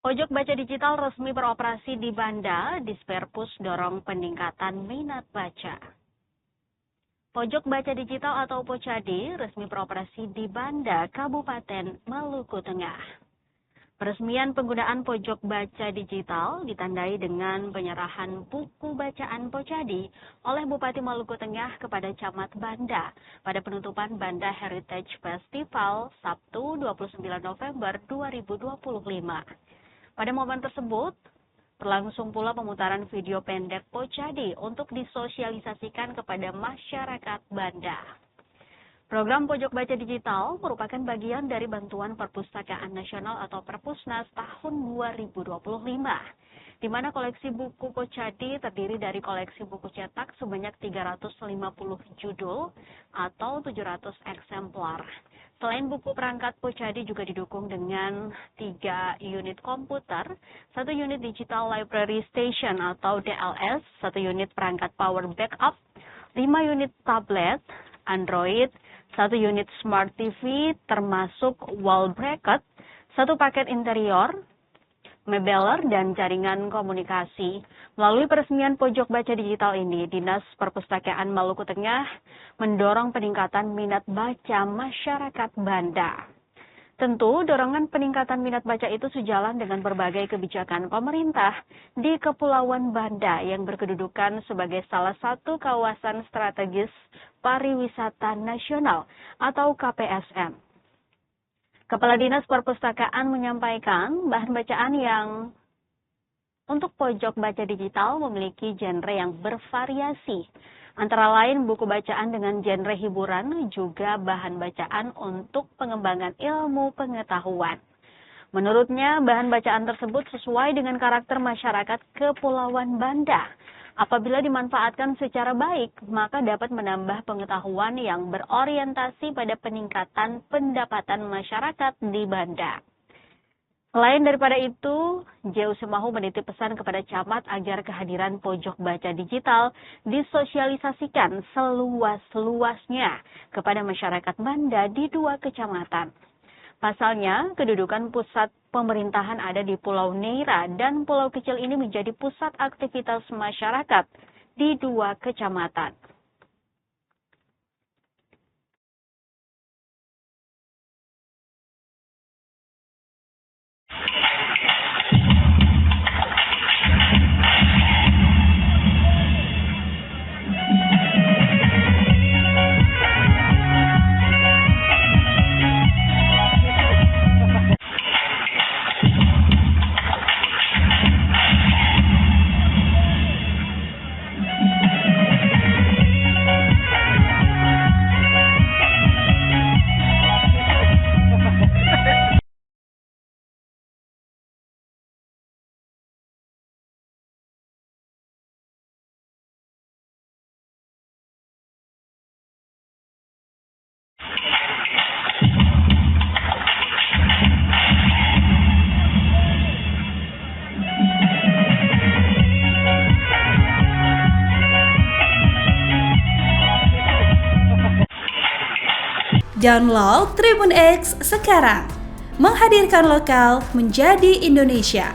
Pojok baca digital resmi beroperasi di Banda, Disperpus dorong peningkatan minat baca. Pojok baca digital atau Pocadi resmi beroperasi di Banda, Kabupaten Maluku Tengah. Peresmian penggunaan pojok baca digital ditandai dengan penyerahan buku bacaan Pocadi oleh Bupati Maluku Tengah kepada Camat Banda pada penutupan Banda Heritage Festival Sabtu 29 November 2025. Pada momen tersebut, berlangsung pula pemutaran video pendek Pocadi untuk disosialisasikan kepada masyarakat Banda. Program Pojok Baca Digital merupakan bagian dari Bantuan Perpustakaan Nasional atau Perpusnas tahun 2025, di mana koleksi buku Pocadi terdiri dari koleksi buku cetak sebanyak 350 judul atau 700 eksemplar. Selain buku perangkat Pocadi juga didukung dengan 3 unit komputer, 1 unit Digital Library Station atau DLS, 1 unit perangkat power backup, 5 unit tablet, Android, 1 unit Smart TV termasuk wall bracket, 1 paket interior, mebeler, dan jaringan komunikasi. Melalui peresmian pojok baca digital ini, Dinas Perpustakaan Maluku Tengah mendorong peningkatan minat baca masyarakat Banda. Tentu, dorongan peningkatan minat baca itu sejalan dengan berbagai kebijakan pemerintah di Kepulauan Banda yang berkedudukan sebagai salah satu kawasan strategis pariwisata nasional atau KPSN. Kepala Dinas Perpustakaan menyampaikan bahan bacaan yang untuk pojok baca digital memiliki genre yang bervariasi. Antara lain buku bacaan dengan genre hiburan, juga bahan bacaan untuk pengembangan ilmu pengetahuan. Menurutnya, bahan bacaan tersebut sesuai dengan karakter masyarakat Kepulauan Banda. Apabila dimanfaatkan secara baik, maka dapat menambah pengetahuan yang berorientasi pada peningkatan pendapatan masyarakat di Banda. Selain daripada itu, JU Semahu menitip pesan kepada camat agar kehadiran pojok baca digital disosialisasikan seluas-luasnya kepada masyarakat Banda di 2 kecamatan. Pasalnya, kedudukan pusat pemerintahan ada di Pulau Neira dan pulau kecil ini menjadi pusat aktivitas masyarakat di 2 kecamatan. Download Tribun X sekarang, menghadirkan lokal menjadi Indonesia.